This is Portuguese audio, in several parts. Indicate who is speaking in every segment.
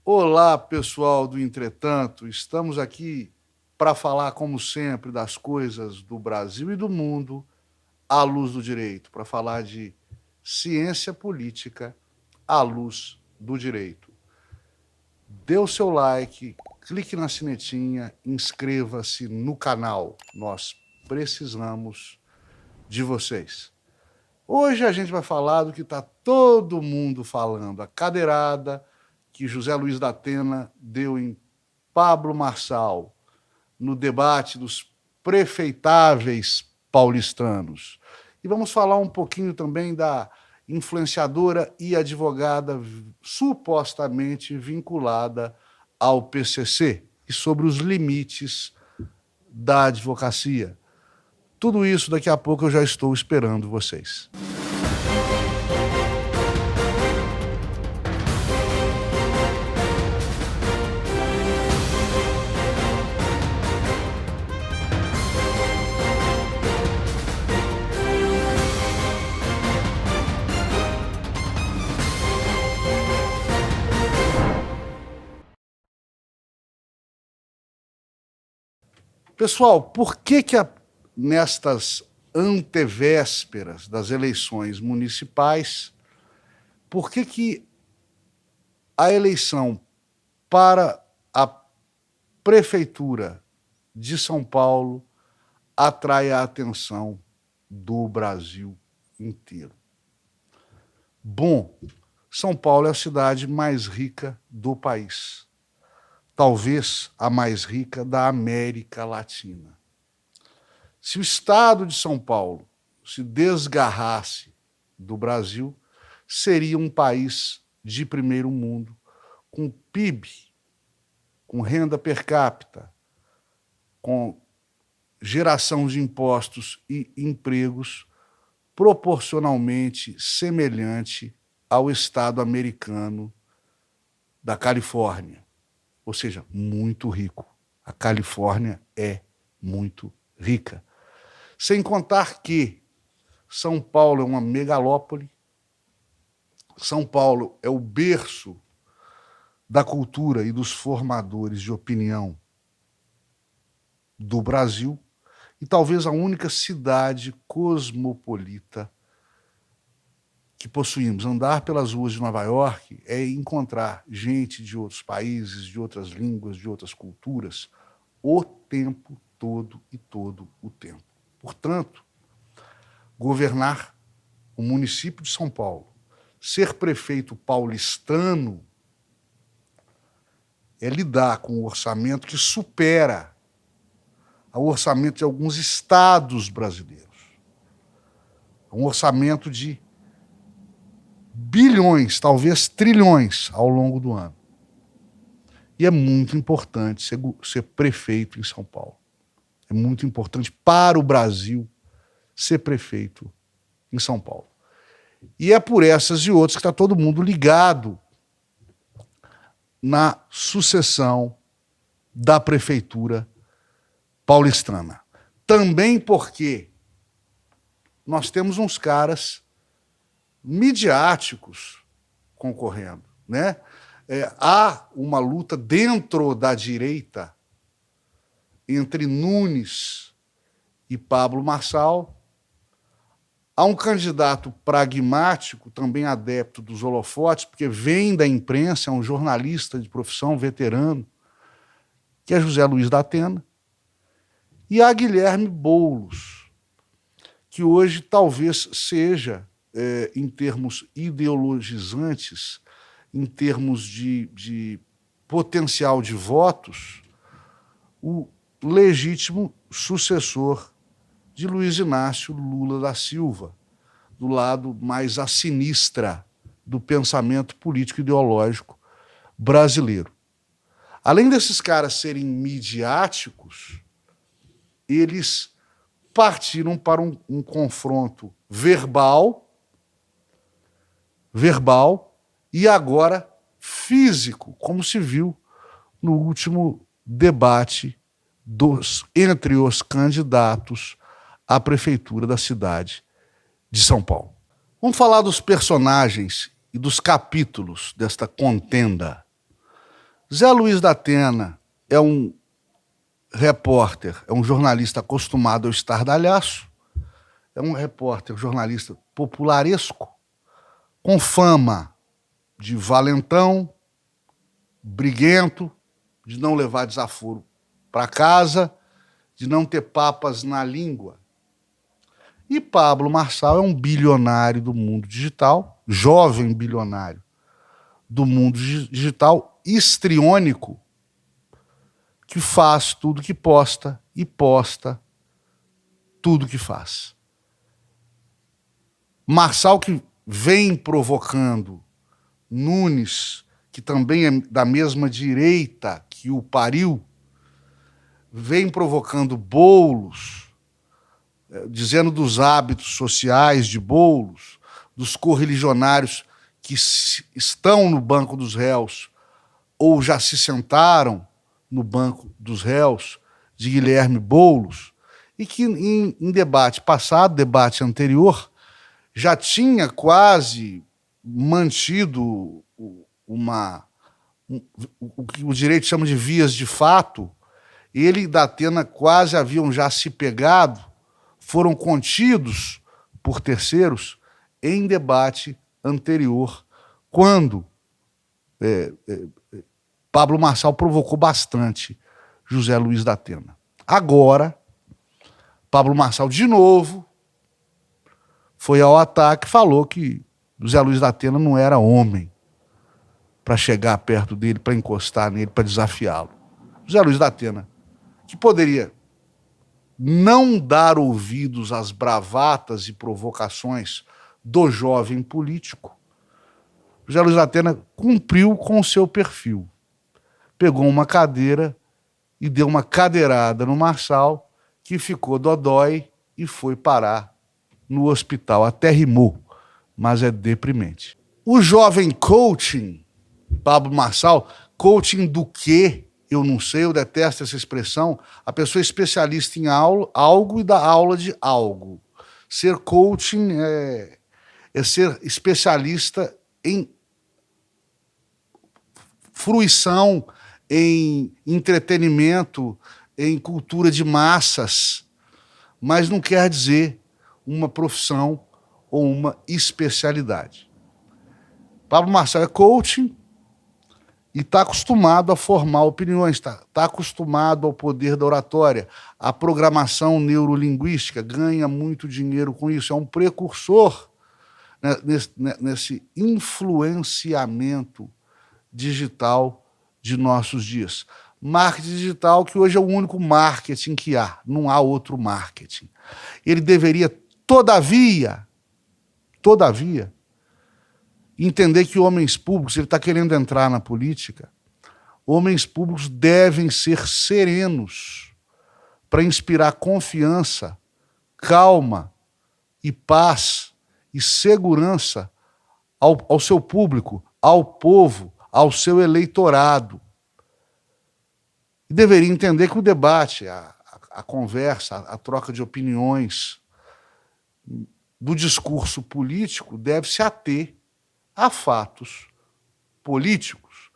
Speaker 1: Olá, pessoal do Entretanto. Estamos aqui para falar, como sempre, das coisas do Brasil e do mundo à luz do direito, para falar de ciência política à luz do direito. Dê o seu like, clique na sinetinha, inscreva-se no canal. Nós precisamos de vocês. Hoje a gente vai falar do que está todo mundo falando, a cadeirada que José Luiz da Atena deu em Pablo Marçal, no debate dos prefeitáveis paulistanos. E vamos falar um pouquinho também da influenciadora e advogada supostamente vinculada ao PCC e sobre os limites da advocacia. Tudo isso daqui a pouco eu já estou esperando vocês. Pessoal, por que nestas antevésperas das eleições municipais, por que a eleição para a prefeitura de São Paulo atrai a atenção do Brasil inteiro? Bom, São Paulo é a cidade mais rica do país. Talvez a mais rica da América Latina. Se o estado de São Paulo se desgarrasse do Brasil, seria um país de primeiro mundo, com PIB, com renda per capita, com geração de impostos e empregos proporcionalmente semelhante ao estado americano da Califórnia. Ou seja, muito rico. A Califórnia é muito rica. Sem contar que São Paulo é uma megalópole, São Paulo é o berço da cultura e dos formadores de opinião do Brasil e talvez a única cidade cosmopolita que possuímos. Andar pelas ruas de Nova York é encontrar gente de outros países, de outras línguas, de outras culturas, o tempo todo e todo o tempo. Portanto, governar o município de São Paulo, ser prefeito paulistano, é lidar com um orçamento que supera o orçamento de alguns estados brasileiros. Um orçamento de bilhões, talvez trilhões, ao longo do ano. E é muito importante ser prefeito em São Paulo. É muito importante para o Brasil ser prefeito em São Paulo. E é por essas e outras que está todo mundo ligado na sucessão da prefeitura paulistana. Também porque nós temos uns caras midiáticos concorrendo, né? Há uma luta dentro da direita entre Nunes e Pablo Marçal. Há um candidato pragmático, também adepto dos holofotes, porque vem da imprensa, é um jornalista de profissão veterano, que é José Luiz da Atena. E há Guilherme Boulos, que hoje talvez seja, em termos ideologizantes, em termos de potencial de votos, o legítimo sucessor de Luiz Inácio Lula da Silva, do lado mais à sinistra do pensamento político ideológico brasileiro. Além desses caras serem midiáticos, eles partiram para um confronto verbal e agora físico, como se viu no último debate entre os candidatos à prefeitura da cidade de São Paulo. Vamos falar dos personagens e dos capítulos desta contenda. Zé Luiz da Atena é um repórter, é um jornalista acostumado ao estardalhaço, é um repórter, jornalista popularesco, com fama de valentão, briguento, de não levar desaforo para casa, de não ter papas na língua. E Pablo Marçal é um bilionário do mundo digital, jovem bilionário do mundo digital, histriônico, que faz tudo que posta e posta tudo que faz. Marçal, que vem provocando Nunes, que também é da mesma direita que o pariu, vem provocando Boulos, dizendo dos hábitos sociais de Boulos, dos correligionários que estão no banco dos réus ou já se sentaram no banco dos réus, de Guilherme Boulos, e que em debate passado, debate anterior, já tinha quase mantido o que o direito chama de vias de fato. Ele e da Atena quase haviam já se pegado, foram contidos por terceiros em debate anterior, quando Pablo Marçal provocou bastante José Luiz da Atena. Agora, Pablo Marçal, de novo, foi ao ataque e falou que José Luiz da Atena não era homem para chegar perto dele, para encostar nele, para desafiá-lo. José Luiz da Atena, que poderia não dar ouvidos às bravatas e provocações do jovem político, José Luiz da Atena cumpriu com o seu perfil. Pegou uma cadeira e deu uma cadeirada no Marçal, que ficou dodói e foi parar no hospital. Até rimou, mas é deprimente. O jovem coaching, Pablo Marçal, coaching do quê? Eu não sei, eu detesto essa expressão. A pessoa é especialista em algo e dá aula de algo. Ser coaching é ser especialista em fruição, em entretenimento, em cultura de massas, mas não quer dizer uma profissão ou uma especialidade. Pablo Marçal é coaching e está acostumado a formar opiniões, está acostumado ao poder da oratória, à programação neurolinguística, ganha muito dinheiro com isso, é um precursor, né, nesse influenciamento digital de nossos dias. Marketing digital, que hoje é o único marketing que há, não há outro marketing. Ele deveria, todavia, entender que homens públicos, ele está querendo entrar na política, homens públicos devem ser serenos para inspirar confiança, calma e paz e segurança ao seu público, ao povo, ao seu eleitorado. E deveria entender que o debate, a conversa, a troca de opiniões do discurso político deve se ater a fatos políticos.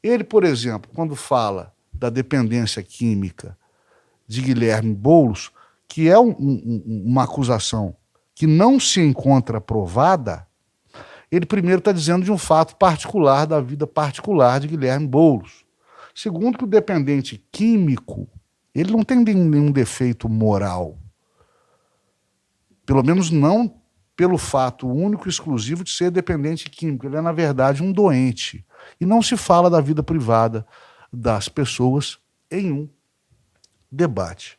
Speaker 1: Ele, por exemplo, quando fala da dependência química de Guilherme Boulos, que é uma acusação que não se encontra provada, ele primeiro está dizendo de um fato particular da vida particular de Guilherme Boulos. Segundo, que o dependente químico, ele não tem nenhum defeito moral. Pelo menos não pelo fato único e exclusivo de ser dependente químico. Ele é, na verdade, um doente. E não se fala da vida privada das pessoas em um debate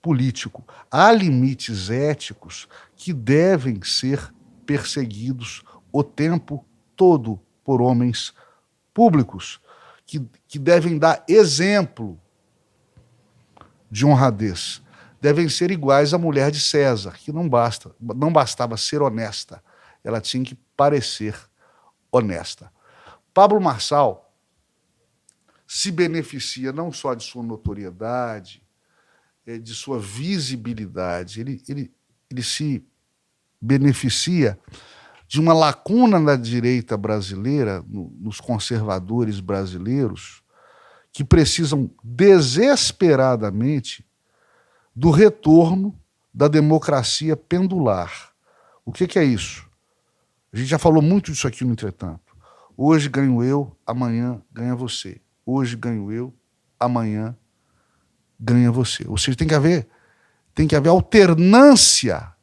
Speaker 1: político. Há limites éticos que devem ser perseguidos o tempo todo por homens públicos, que devem dar exemplo de honradez. Devem ser iguais à mulher de César, que não bastava ser honesta, ela tinha que parecer honesta. Pablo Marçal se beneficia não só de sua notoriedade, de sua visibilidade, ele se beneficia de uma lacuna na direita brasileira, nos conservadores brasileiros, que precisam desesperadamente do retorno da democracia pendular. O que é isso? A gente já falou muito disso aqui no Entretanto. Hoje ganho eu, amanhã ganha você. Hoje ganho eu, amanhã ganha você. Ou seja, tem que haver alternância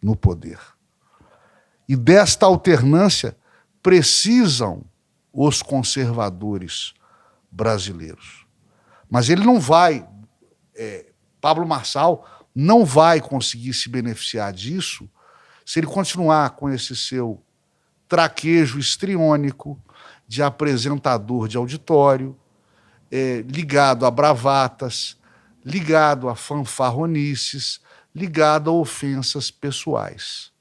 Speaker 1: no poder. E desta alternância precisam os conservadores brasileiros. Mas ele não vai, Pablo Marçal não vai conseguir se beneficiar disso se ele continuar com esse seu traquejo histriônico de apresentador de auditório, ligado a bravatas, ligado a fanfarronices, ligado a ofensas pessoais.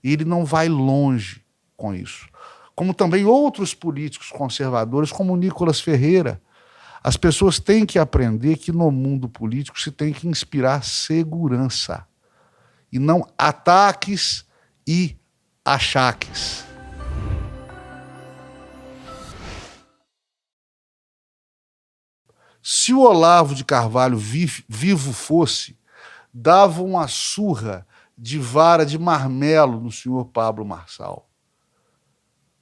Speaker 1: Ele não vai longe com isso. Como também outros políticos conservadores, como Nicolas Ferreira. As pessoas têm que aprender que no mundo político se tem que inspirar segurança e não ataques e achaques. Se o Olavo de Carvalho vivo fosse, dava uma surra de vara de marmelo no senhor Pablo Marçal.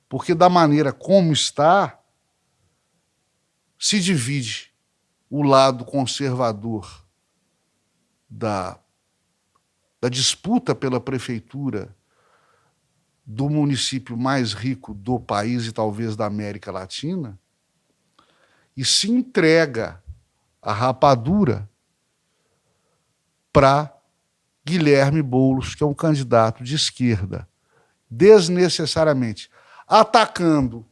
Speaker 1: Porque da maneira como está, se divide o lado conservador da disputa pela prefeitura do município mais rico do país e talvez da América Latina, e se entrega a rapadura para Guilherme Boulos, que é um candidato de esquerda, desnecessariamente, atacando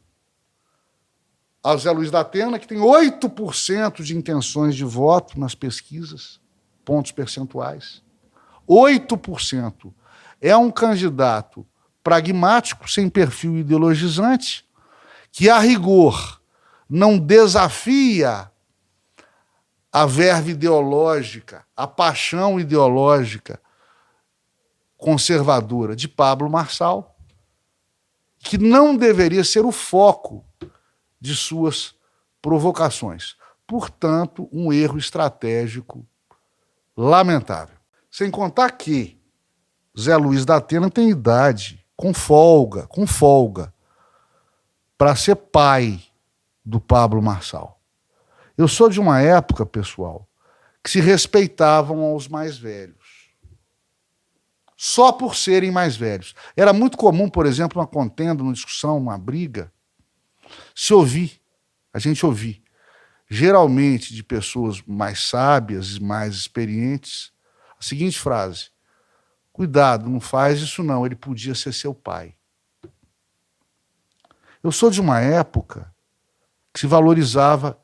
Speaker 1: ao Zé Luiz da Atena, que tem 8% de intenções de voto nas pesquisas, pontos percentuais. 8%. É um candidato pragmático, sem perfil ideologizante, que, a rigor, não desafia a verve ideológica, a paixão ideológica conservadora de Pablo Marçal, que não deveria ser o foco de suas provocações. Portanto, um erro estratégico lamentável. Sem contar que Zé Luiz da Atena tem idade, com folga, para ser pai do Pablo Marçal. Eu sou de uma época, pessoal, que se respeitavam aos mais velhos. Só por serem mais velhos. Era muito comum, por exemplo, uma contenda, uma discussão, uma briga, a gente ouvir, geralmente de pessoas mais sábias e mais experientes, a seguinte frase: cuidado, não faz isso não, ele podia ser seu pai. Eu sou de uma época que se valorizava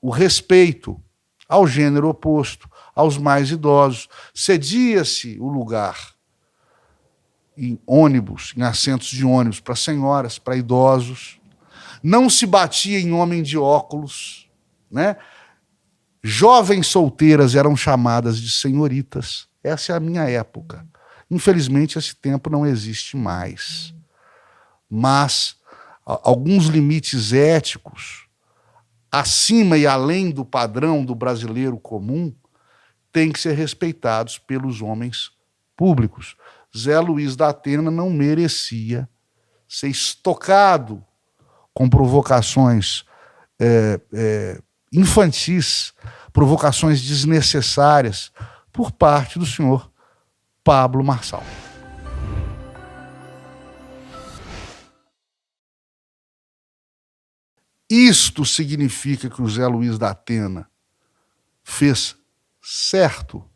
Speaker 1: o respeito ao gênero oposto, aos mais idosos. Cedia-se o lugar em ônibus, em assentos de ônibus, para senhoras, para idosos. Não se batia em homem de óculos, né? Jovens solteiras eram chamadas de senhoritas. Essa é a minha época. Infelizmente, esse tempo não existe mais. Mas alguns limites éticos, acima e além do padrão do brasileiro comum, têm que ser respeitados pelos homens públicos. Zé Luiz da Atena não merecia ser estocado com provocações infantis, provocações desnecessárias por parte do senhor Pablo Marçal. Isto significa que o Zé Luiz da Atena fez certo?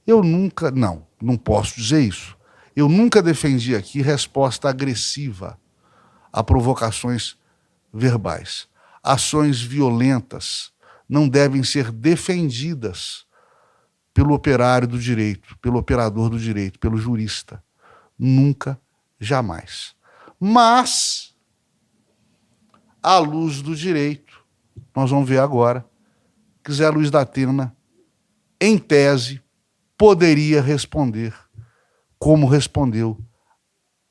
Speaker 1: Eu nunca, não posso dizer isso. Eu nunca defendi aqui resposta agressiva a provocações verbais. Ações violentas não devem ser defendidas pelo operário do direito, pelo operador do direito, pelo jurista. Nunca, jamais. Mas, à luz do direito, nós vamos ver agora que Zé Luiz da Atena, em tese, poderia responder como respondeu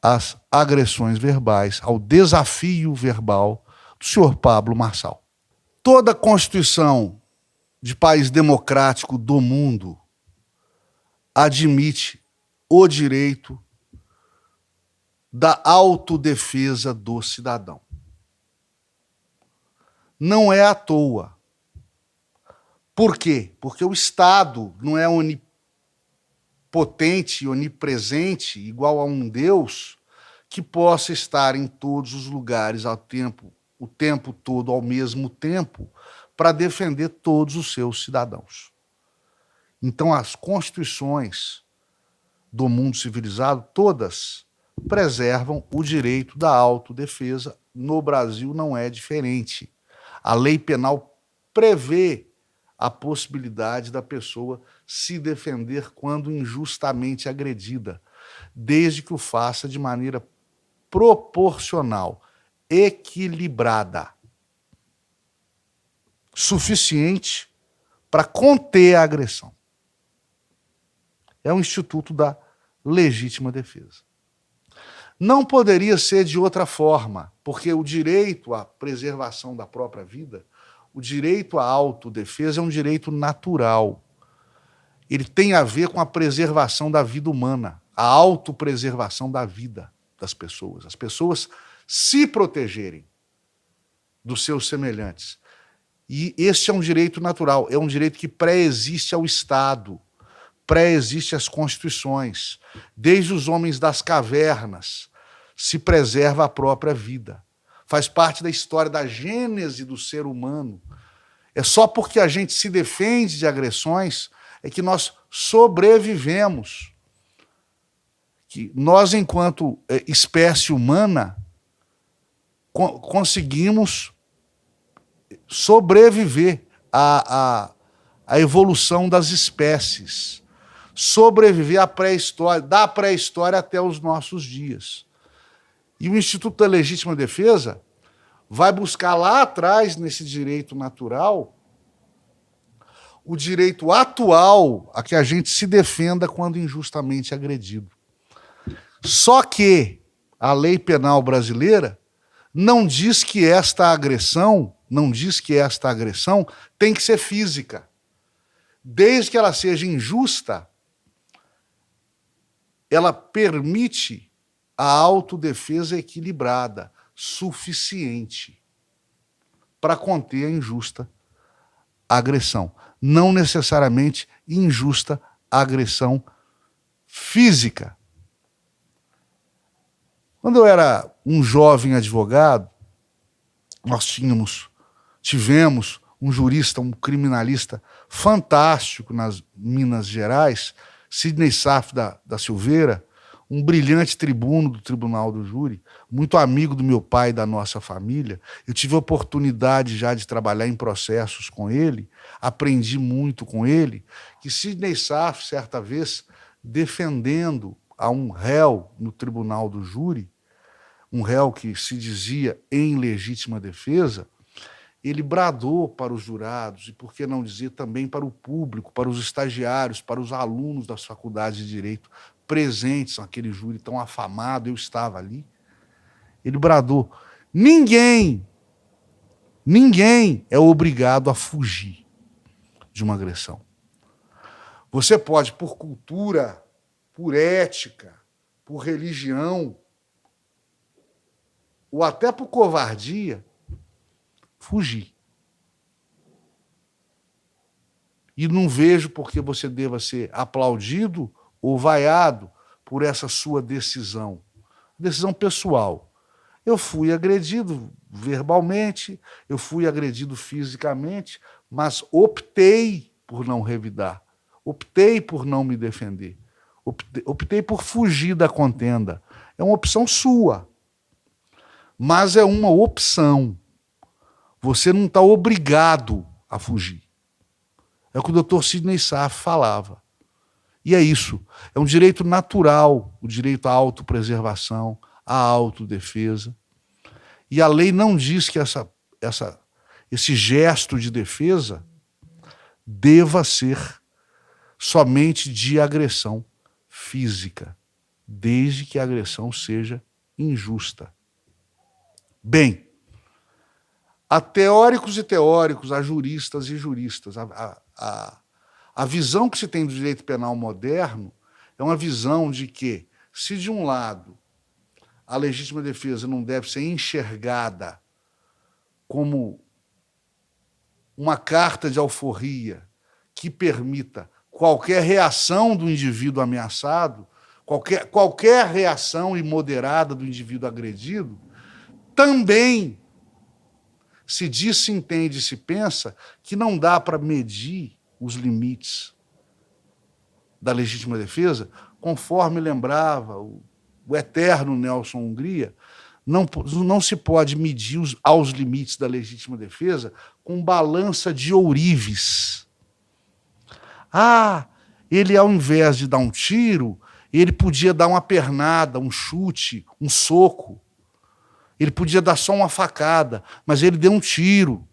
Speaker 1: às agressões verbais, ao desafio verbal do senhor Pablo Marçal. Toda Constituição de país democrático do mundo admite o direito da autodefesa do cidadão. Não é à toa. Por quê? Porque o Estado não é onipotente, onipresente, igual a um Deus, que possa estar em todos os lugares o tempo todo, ao mesmo tempo, para defender todos os seus cidadãos. Então, as constituições do mundo civilizado, todas preservam o direito da autodefesa. No Brasil não é diferente. A lei penal prevê a possibilidade da pessoa se defender quando injustamente agredida, desde que o faça de maneira proporcional, equilibrada, suficiente para conter a agressão. É um instituto da legítima defesa. Não poderia ser de outra forma, porque o direito à preservação da própria vida, o direito à autodefesa é um direito natural. Ele tem a ver com a preservação da vida humana, a autopreservação da vida das pessoas. As pessoas se protegerem dos seus semelhantes. E este é um direito natural, é um direito que pré-existe ao Estado, pré-existe às constituições. Desde os homens das cavernas se preserva a própria vida. Faz parte da história da gênese do ser humano. É só porque a gente se defende de agressões é que nós sobrevivemos. Que nós, enquanto espécie humana, conseguimos sobreviver à evolução das espécies, sobreviver à pré-história, da pré-história até os nossos dias. E o Instituto da Legítima Defesa vai buscar lá atrás, nesse direito natural, o direito atual a que a gente se defenda quando injustamente agredido. Só que a lei penal brasileira não diz que esta agressão tem que ser física. Desde que ela seja injusta, ela permite a autodefesa equilibrada, suficiente para conter a injusta agressão. Não necessariamente injusta agressão física. Quando eu era um jovem advogado, nós tivemos um jurista, um criminalista fantástico nas Minas Gerais, Sidney Saf da Silveira, um brilhante tribuno do Tribunal do Júri, muito amigo do meu pai e da nossa família. Eu tive a oportunidade já de trabalhar em processos com ele, aprendi muito com ele, que Sidney Saf, certa vez, defendendo a um réu no Tribunal do Júri, um réu que se dizia em legítima defesa, ele bradou para os jurados, e por que não dizer também para o público, para os estagiários, para os alunos das faculdades de Direito presentes naquele júri tão afamado, eu estava ali. Ele bradou: ninguém é obrigado a fugir de uma agressão. Você pode, por cultura, por ética, por religião, ou até por covardia, fugir. E não vejo por que você deva ser aplaudido ou vaiado por essa sua decisão. Decisão pessoal. Eu fui agredido verbalmente, eu fui agredido fisicamente, mas optei por não revidar, optei por não me defender, optei por fugir da contenda. É uma opção sua, mas é uma opção. Você não está obrigado a fugir. É o que o Dr. Sidney Saf falava. E é isso. É um direito natural, o direito à autopreservação, à autodefesa. E a lei não diz que esse gesto de defesa deva ser somente de agressão física, desde que a agressão seja injusta. Bem, a teóricos e teóricos, a juristas e juristas. A visão que se tem do direito penal moderno é uma visão de que, se de um lado a legítima defesa não deve ser enxergada como uma carta de alforria que permita qualquer reação do indivíduo ameaçado, qualquer reação imoderada do indivíduo agredido, também se diz, se entende, se pensa que não dá para medir os limites da legítima defesa, conforme lembrava o eterno Nelson Hungria, não se pode medir aos limites da legítima defesa com balança de ourives. Ele, ao invés de dar um tiro, ele podia dar uma pernada, um chute, um soco. Ele podia dar só uma facada, mas ele deu um tiro.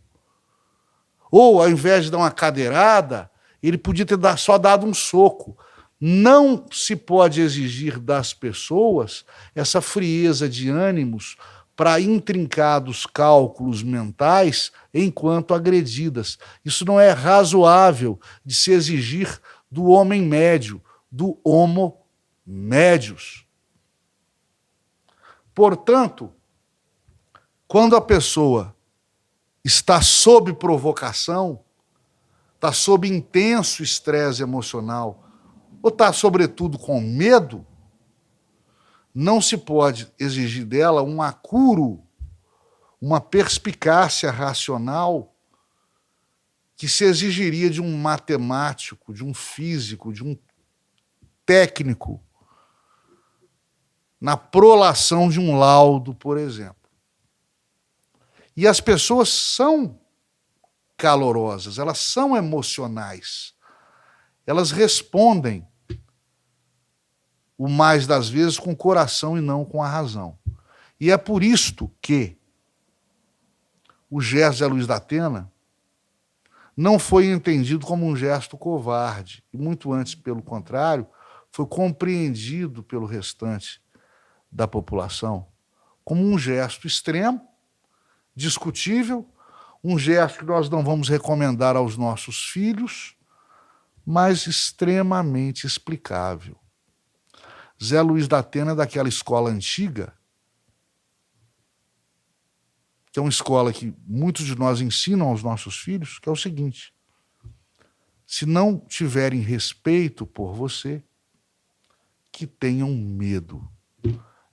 Speaker 1: Ou, ao invés de dar uma cadeirada, ele podia ter só dado um soco. Não se pode exigir das pessoas essa frieza de ânimos para intrincados cálculos mentais enquanto agredidas. Isso não é razoável de se exigir do homem médio, do homo médius. Portanto, quando a pessoa está sob provocação, está sob intenso estresse emocional, ou está, sobretudo, com medo, não se pode exigir dela um acuro, uma perspicácia racional que se exigiria de um matemático, de um físico, de um técnico, na prolação de um laudo, por exemplo. E as pessoas são calorosas, elas são emocionais, elas respondem o mais das vezes com o coração e não com a razão. E é por isto que o gesto de Zé Luiz da Atena não foi entendido como um gesto covarde, e muito antes, pelo contrário, foi compreendido pelo restante da população como um gesto extremo, discutível, um gesto que nós não vamos recomendar aos nossos filhos, mas extremamente explicável. Zé Luiz da Atena é daquela escola antiga, que é uma escola que muitos de nós ensinam aos nossos filhos, que é o seguinte: se não tiverem respeito por você, que tenham medo.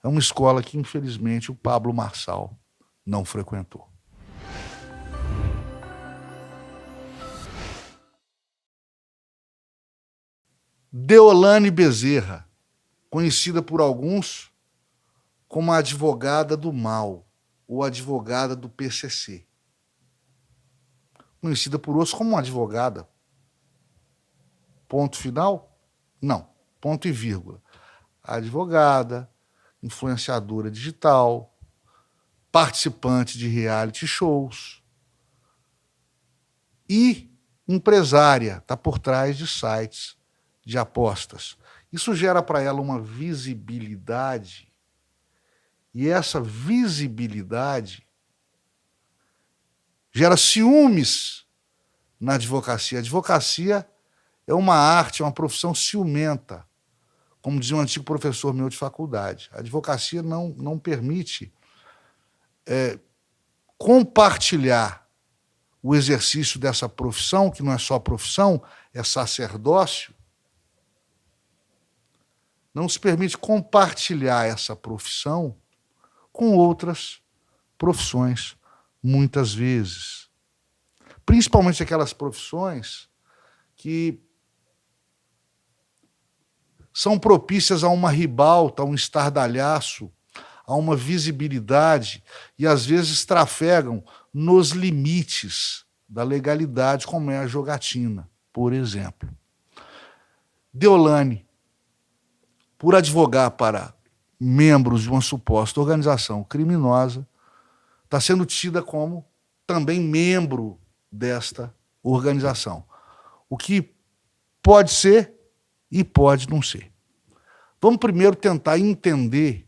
Speaker 1: É uma escola que, infelizmente, o Pablo Marçal não frequentou. Deolane Bezerra, conhecida por alguns como a advogada do mal, ou advogada do PCC. Conhecida por outros como uma advogada. Ponto final? Não, ponto e vírgula. Advogada, influenciadora digital, participante de reality shows e empresária, está por trás de sites de apostas. Isso gera para ela uma visibilidade, e essa visibilidade gera ciúmes na advocacia. A advocacia é uma arte, é uma profissão ciumenta, como dizia um antigo professor meu de faculdade. A advocacia não permite compartilhar o exercício dessa profissão, que não é só profissão, é sacerdócio. Não se permite compartilhar essa profissão com outras profissões, muitas vezes. Principalmente aquelas profissões que são propícias a uma ribalta, a um estardalhaço, a uma visibilidade, e às vezes trafegam nos limites da legalidade, como é a jogatina, por exemplo. Deolane, por advogar para membros de uma suposta organização criminosa, está sendo tida como também membro desta organização. O que pode ser e pode não ser. Vamos primeiro tentar entender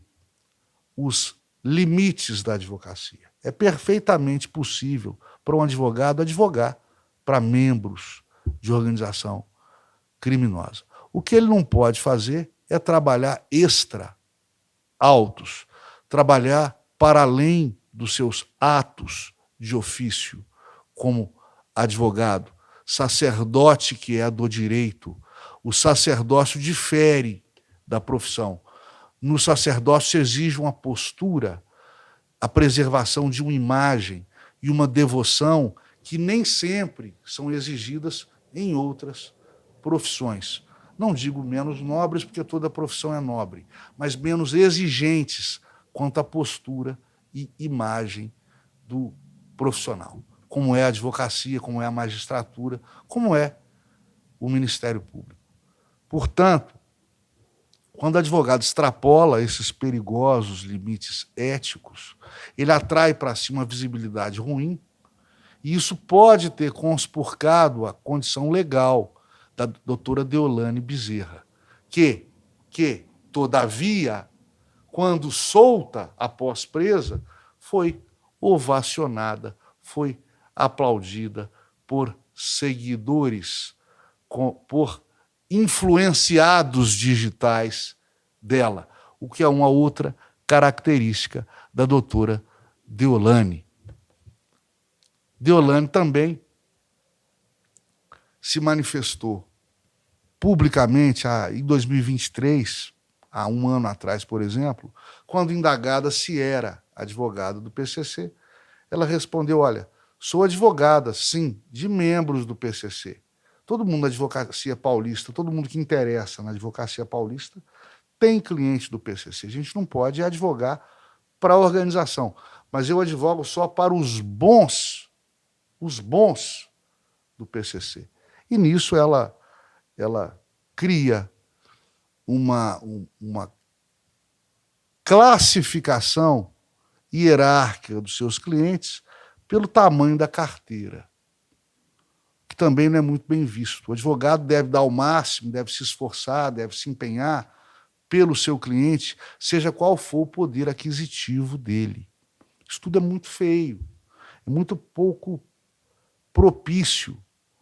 Speaker 1: os limites da advocacia. É perfeitamente possível para um advogado advogar para membros de organização criminosa. O que ele não pode fazer é trabalhar extra autos, trabalhar para além dos seus atos de ofício como advogado, sacerdote que é do direito. O sacerdócio difere da profissão. No sacerdócio se exige uma postura, a preservação de uma imagem e uma devoção que nem sempre são exigidas em outras profissões. Não digo menos nobres, porque toda profissão é nobre, mas menos exigentes quanto à postura e imagem do profissional, como é a advocacia, como é a magistratura, como é o Ministério Público. Portanto, quando o advogado extrapola esses perigosos limites éticos, ele atrai para si uma visibilidade ruim, e isso pode ter conspurcado a condição legal da doutora Deolane Bezerra, que, todavia, quando solta após presa, foi ovacionada, foi aplaudida por seguidores, por influenciados digitais dela, o que é uma outra característica da doutora Deolane. Deolane também se manifestou publicamente em 2023, há um ano atrás, por exemplo, quando indagada se era advogada do PCC, ela respondeu, olha, sou advogada, sim, de membros do PCC. Todo mundo na advocacia paulista, todo mundo que interessa na advocacia paulista, tem cliente do PCC. A gente não pode advogar para a organização, mas eu advogo só para os bons do PCC. E nisso ela cria uma classificação hierárquica dos seus clientes pelo tamanho da carteira, que também não é muito bem visto. O advogado deve dar o máximo, deve se esforçar, deve se empenhar pelo seu cliente, seja qual for o poder aquisitivo dele. Isso tudo é muito feio, é muito pouco propício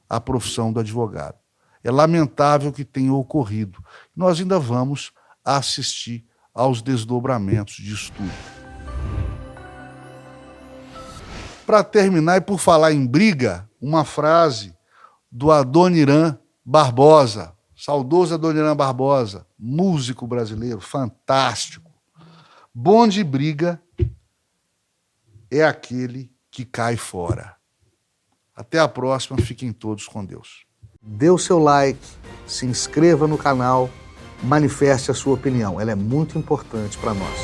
Speaker 1: à profissão do advogado. É lamentável que tenha ocorrido. Nós ainda vamos assistir aos desdobramentos disso tudo. Para terminar, e por falar em briga, uma frase do Adoniran Barbosa, saudoso Adoniran Barbosa, músico brasileiro, fantástico. Bom de briga é aquele que cai fora. Até a próxima, fiquem todos com Deus. Dê o seu like, se inscreva no canal, manifeste a sua opinião, ela é muito importante para nós.